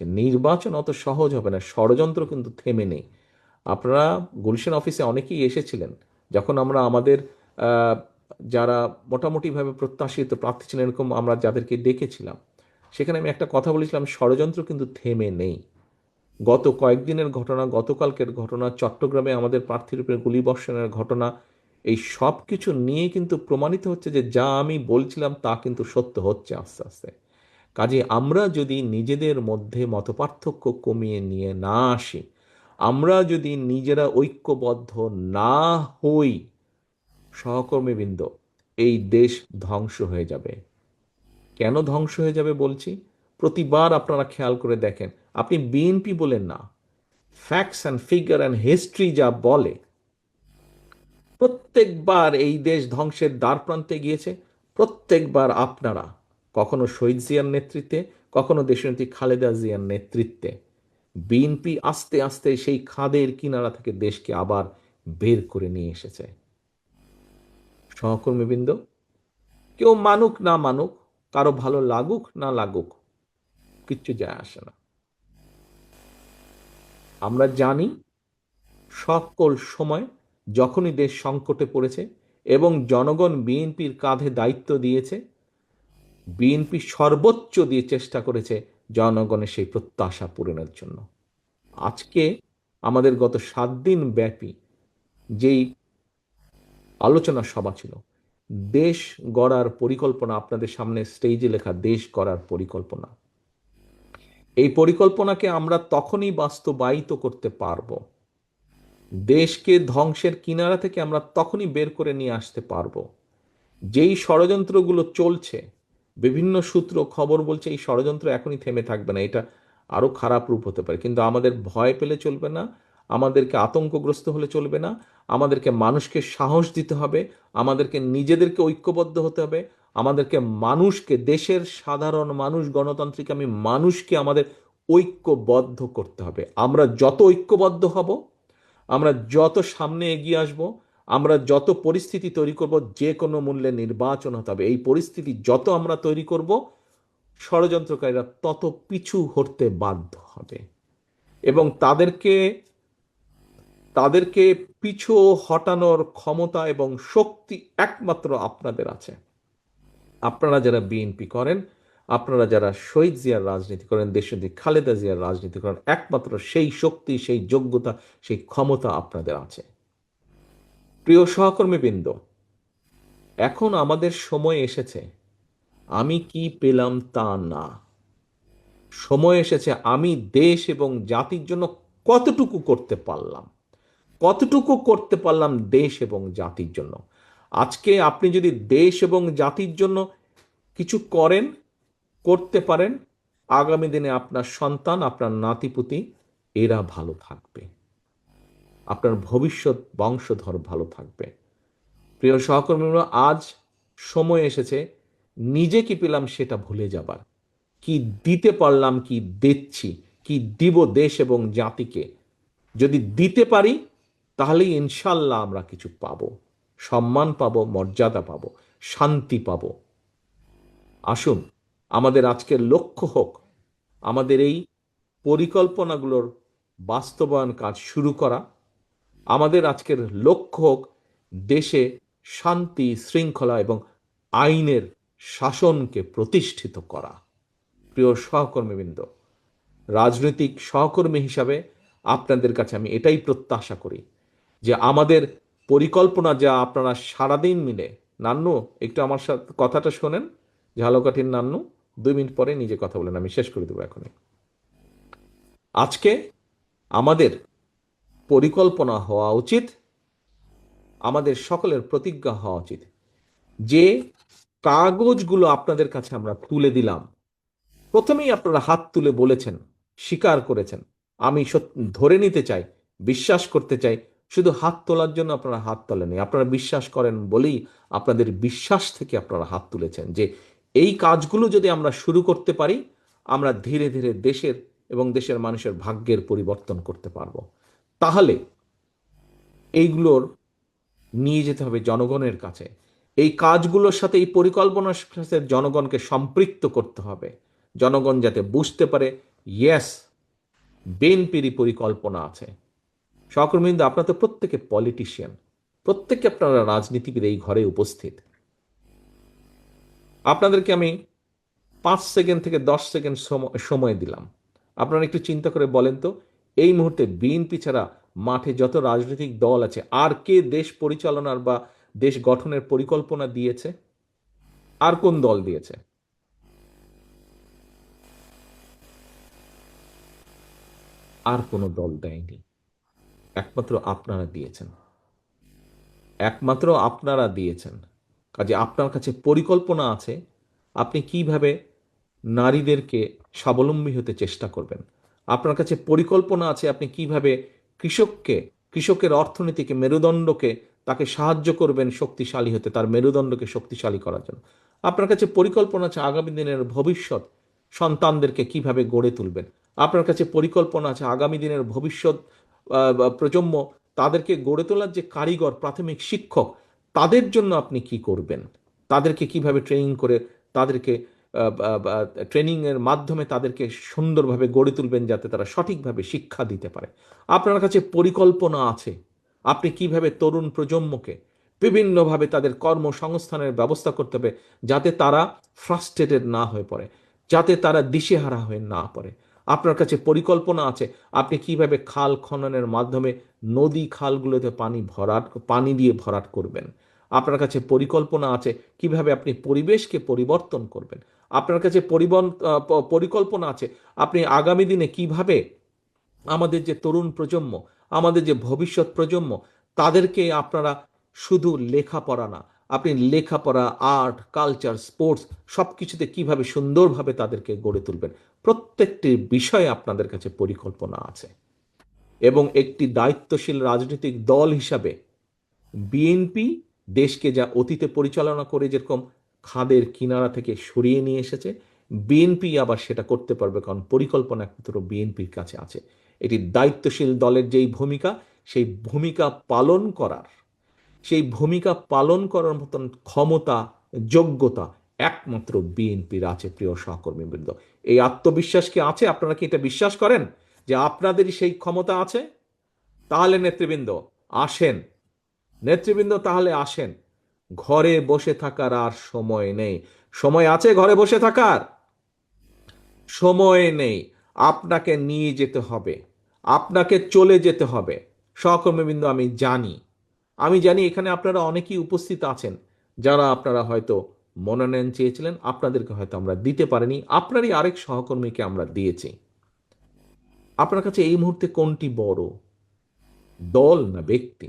যে নির্বাচন অত সহজ হবে না, ষড়যন্ত্র কিন্তু থেমে নেই। আপনারা গুলশান অফিসে অনেকেই এসেছিলেন যখন আমরা আমাদের আহ, যারা মোটামুটিভাবে প্রত্যাশিত প্রার্থী ছিলেন এরকম আমরা যাদেরকে ডেকেছিলাম, সেখানে আমি একটা কথা বলেছিলাম, ষড়যন্ত্র কিন্তু থেমে নেই। গত কয়েকদিনের ঘটনা, গতকালকের ঘটনা, চট্টগ্রামে আমাদের প্রার্থীর উপরে গুলিবর্ষণের ঘটনা, এই সব কিছু নিয়ে কিন্তু প্রমাণিত হচ্ছে যে যা আমি বলছিলাম তা কিন্তু সত্য হচ্ছে আস্তে আস্তে। কাজে আমরা যদি নিজেদের মধ্যে মতপার্থক্য কমিয়ে নিয়ে না আসি, আমরা যদি নিজেরা ঐক্যবদ্ধ না হই, সহকর্মীবৃন্দ, এই দেশ ধ্বংস হয়ে যাবে। কেন ধ্বংস হয়ে যাবে বলছি? প্রতিবার আপনারা খেয়াল করে দেখেন, আপনি বিএনপি বলেন না, facts and figure and history যা বলে, প্রত্যেকবার এই দেশ ধ্বংসের দ্বার প্রান্তে গিয়েছে। প্রত্যেকবার আপনারা, কখনো শহীদ জিয়ার নেতৃত্বে, কখনো দেশনেত্রী খালেদা জিয়ার নেতৃত্বে, বিএনপি আস্তে আস্তে সেই খাদের কিনারা থেকে দেশকে আবার বের করে নিয়ে এসেছে। সহকর্মীবৃন্দ, কেউ মানুক না মানুক, কারো ভালো লাগুক না লাগুক, কিচ্ছু যায় আসে না। আমরা জানি সকল সময় যখনই দেশ সংকটে পড়েছে এবং জনগণ বিএনপির কাঁধে দায়িত্ব দিয়েছে, বিএনপি সর্বোচ্চ দিয়ে চেষ্টা করেছে জনগণের সেই প্রত্যাশা পূরণের জন্য। আজকে আমাদের গত 7 দিন ব্যাপী যেই আলোচনা সভা ছিল, দেশ গড়ার পরিকল্পনা, আপনাদের সামনে স্টেজে লেখা দেশ গড়ার পরিকল্পনা, এই পরিকল্পনাকে আমরা তখনই বাস্তবায়িত করতে পারবো, দেশকে ধ্বংসের কিনারা থেকে আমরা তখনই বের করে নিয়ে আসতে পারবো, যেই ষড়যন্ত্রগুলো চলছে, বিভিন্ন সূত্র খবর বলছে এই ষড়যন্ত্র এখনই থেমে থাকবে না, এটা আরো খারাপ রূপ হতে পারে। কিন্তু আমাদের ভয় পেলে চলবে না, আমাদেরকে আতঙ্কগ্রস্ত হলে চলবে না, আমাদেরকে মানুষকে সাহস দিতে হবে, আমাদেরকে নিজেদেরকে ঐক্যবদ্ধ হতে হবে, আমাদেরকে মানুষকে, দেশের সাধারণ মানুষ, গণতান্ত্রিক আমি মানুষকে আমাদের ঐক্যবদ্ধ করতে হবে। আমরা যত ঐক্যবদ্ধ হব, আমরা যত সামনে এগিয়ে আসব, আমরা যত পরিস্থিতি তৈরি করব, যে কোনো মূল্যে নির্বাচন হতে হবে, এই পরিস্থিতি যত আমরা তৈরি করব, ষড়যন্ত্রকারীরা তত পিছু হটতে বাধ্য হবে। এবং তাদেরকে তাদেরকে পিছু হটানোর ক্ষমতা এবং শক্তি একমাত্র আপনাদের আছে। আপনারা যারা বিএনপি করেন, আপনারা যারা শহীদ জিয়ার রাজনীতি করেন, দেশনেত্রী খালেদা জিয়ার রাজনীতি করেন, একমাত্র সেই শক্তি, সেই যোগ্যতা, সেই ক্ষমতা আপনাদের আছে। প্রিয় সহকর্মীবৃন্দ, এখন আমাদের সময় এসেছে আমি কি পেলাম তা না, সময় এসেছে আমি দেশ এবং জাতির জন্য কতটুকু করতে পারলাম, কতটুকু করতে পারলাম দেশ এবং জাতির জন্য। আজকে আপনি যদি দেশ এবং জাতির জন্য কিছু করেন, করতে পারেন, আগামী দিনে আপনার সন্তান, আপনার নাতিপুতি, এরা ভালো থাকবে, আপনার ভবিষ্যৎ বংশধর ভালো থাকবে। প্রিয় সহকর্মীরা, আজ সময় এসেছে নিজে কি পেলাম সেটা ভুলে যাবার, কি দিতে পারলাম, কি দিচ্ছি, কি দিব দেশ এবং জাতিকে। যদি দিতে পারি তাহলেই ইনশাল্লাহ আমরা কিছু পাবো, সম্মান পাবো, মর্যাদা পাবো, শান্তি পাবো। আসুন, আমাদের আজকের লক্ষ্য হোক আমাদের এই পরিকল্পনাগুলোর বাস্তবায়ন কাজ শুরু করা। আমাদের আজকের লক্ষ্য হোক দেশে শান্তি, শৃঙ্খলা এবং আইনের শাসনকে প্রতিষ্ঠিত করা। প্রিয় সহকর্মীবৃন্দ, রাজনৈতিক সহকর্মী হিসাবে আপনাদের কাছে আমি এটাই প্রত্যাশা করি যে আমাদের পরিকল্পনা যা আপনারা সারাদিন মিলে, নান্নু একটু আমার সাথে কথাটা শোনেন, ঝালকাঠির নান্নু 2 মিনিট পরে নিজে কথা বলেন, আমি শেষ করে দেবো এখনই। আজকে আমাদের পরিকল্পনা হওয়া উচিত, আমাদের সকলের প্রতিজ্ঞা হওয়া উচিত যে কাগজগুলো আপনাদের কাছে আমরা তুলে দিলাম, প্রথমেই আপনারা হাত তুলে বলেছেন, স্বীকার করেছেন, আমি ধরে নিতে চাই, বিশ্বাস করতে চাই, শুধু হাত তোলার জন্য আপনারা হাত তোলেননি, আপনারা বিশ্বাস করেন বলেই আপনাদের বিশ্বাস থেকে আপনারা হাত তুলেছেন যে এই কাজগুলো যদি আমরা শুরু করতে পারি, আমরা ধীরে ধীরে দেশের এবং দেশের মানুষের ভাগ্যের পরিবর্তন করতে পারবো। তাহলে এইগুলোর নিয়ে যেতে হবে জনগণের কাছে, এই কাজগুলোর সাথে, এই পরিকল্পনার সাথে জনগণকে সম্পৃক্ত করতে হবে, জনগণ যাতে বুঝতে পারে ইয়েস, বিএনপিরই পরিকল্পনা আছে। সহকর্মীবৃন্দ, আপনারা তো প্রত্যেকে পলিটিশিয়ান, প্রত্যেকে আপনারা রাজনীতিবিদ এই ঘরে উপস্থিত। আপনাদেরকে আমি 5 সেকেন্ড থেকে 10 সেকেন্ড সময় দিলাম। আপনারা একটু চিন্তা করে বলেন তো, এই মুহূর্তে বিএনপি ছাড়া মাঠে যত রাজনৈতিক দল আছে, আর কে দেশ পরিচালনার বা দেশ গঠনের পরিকল্পনা দিয়েছে? আর কোন দল দিয়েছে? আর কোনো দল দেয়নি। একমাত্র আপনারা দিয়েছেন, একমাত্র আপনারা দিয়েছেন। কাজে আপনার কাছে পরিকল্পনা আছে আপনি কিভাবে নারীদেরকে স্বাবলম্বী হতে চেষ্টা করবেন। আপনার কাছে পরিকল্পনা আছে আপনি কিভাবে কৃষককে, কৃষকের অর্থনীতিকে, মেরুদণ্ডকে তাকে সাহায্য করবেন শক্তিশালী হতে, তার মেরুদণ্ডকে শক্তিশালী করার জন্য। আপনার কাছে পরিকল্পনা আছে আগামী দিনের ভবিষ্যৎ সন্তানদেরকে কিভাবে গড়ে তুলবেন। আপনার কাছে পরিকল্পনা আছে আগামী দিনের ভবিষ্যৎ প্রজন্ম, তাদেরকে গড়ে তোলার যে কারিগর, প্রাথমিক শিক্ষক, তাদের জন্য আপনি কি করবেন, তাদেরকে কিভাবে ট্রেনিং করে, তাদেরকে ট্রেনিংয়ের মাধ্যমে তাদেরকে সুন্দরভাবে গড়ে তুলবেন যাতে তারা সঠিকভাবে শিক্ষা দিতে পারে। আপনার কাছে পরিকল্পনা আছে আপনি কিভাবে তরুণ প্রজন্মকে বিভিন্নভাবে তাদের কর্মসংস্থানের ব্যবস্থা করতে হবে যাতে তারা ফ্রাস্ট্রেটেড না হয়ে পড়ে, যাতে তারা দিশেহারা হয়ে না পড়ে। আপনার কাছে পরিকল্পনা আছে আপনি কিভাবে খাল খননের মাধ্যমে নদী খালগুলোতে পানি দিয়ে ভরাট করবেন। আপনার কাছে পরিকল্পনা আছে কিভাবে আপনি পরিবেশকে পরিবর্তন করবেন। আপনার কাছে পরিকল্পনা আছে আপনি আগামী দিনে কিভাবে আমাদের যে তরুণ প্রজন্ম, আমাদের যে ভবিষ্যৎ প্রজন্ম, তাদেরকে আপনারা শুধু লেখাপড়া না, আপনি লেখাপড়া, আর্ট, কালচার, স্পোর্টস সব কিছুতে কীভাবে সুন্দরভাবে তাদেরকে গড়ে তুলবেন। প্রত্যেকটি বিষয়ে আপনাদের কাছে পরিকল্পনা আছে। এবং একটি দায়িত্বশীল রাজনৈতিক দল হিসাবে বিএনপি দেশকে যা অতীতে পরিচালনা করে যেরকম খাদের কিনারা থেকে সরিয়ে নিয়ে এসেছে, বিএনপি আবার সেটা করতে পারবে, কারণ পরিকল্পনা একমাত্র বিএনপির কাছে আছে। এটি দায়িত্বশীল দলের যেই ভূমিকা, সেই ভূমিকা পালন করার, সেই ভূমিকা পালন করার মতন ক্ষমতা, যোগ্যতা একমাত্র বিএনপির আছে। প্রিয় সহকর্মীবৃন্দ, এই আত্মবিশ্বাস কি আছে? আপনারা কি এটা বিশ্বাস করেন যে আপনাদেরই সেই ক্ষমতা আছে? তাহলে নেতৃবৃন্দ আসেন, নেতৃবৃন্দ তাহলে আসেন। ঘরে বসে থাকার আর সময় নেই। সময় আছে ঘরে বসে থাকার? সময় নেই। আপনাকে নিয়ে যেতে হবে, আপনাকে চলে যেতে হবে। সহকর্মীবৃন্দ, আমি জানি এখানে আপনারা অনেকেই উপস্থিত আছেন যারা আপনারা হয়তো মনোনয়ন চেয়েছিলেন, আপনাদেরকে হয়তো আমরা দিতে পারিনি, আপনারই আরেক সহকর্মীকে আমরা দিয়েছি। আপনার কাছে এই মুহূর্তে কোনটি বড়, দল না ব্যক্তি?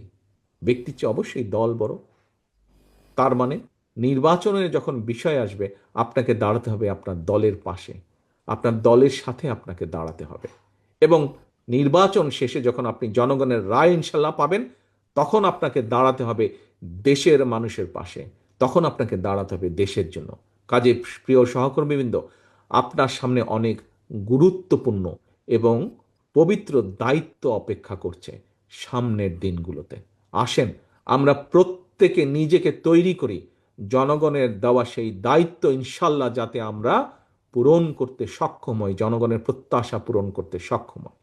ব্যক্তির চেয়ে অবশ্যই দল বড়। তার মানে নির্বাচনের যখন বিষয় আসবে আপনাকে দাঁড়াতে হবে আপনার দলের পাশে, আপনার দলের সাথে আপনাকে দাঁড়াতে হবে। এবং নির্বাচন শেষে যখন আপনি জনগণের রায় ইনশাল্লাহ পাবেন, তখন আপনাকে দাঁড়াতে হবে দেশের মানুষের পাশে, তখন আপনাকে দাঁড়াতে হবে দেশের জন্য। কাজে প্রিয় সহকর্মীবৃন্দ, আপনার সামনে অনেক গুরুত্বপূর্ণ এবং পবিত্র দায়িত্ব অপেক্ষা করছে সামনের দিনগুলোতে। আসেন আমরা প্রত্যেকে নিজেকে তৈরি করি জনগণের দেওয়া সেই দায়িত্ব ইনশাল্লাহ যাতে আমরা পূরণ করতে সক্ষম হই, জনগণের প্রত্যাশা পূরণ করতে সক্ষম হই।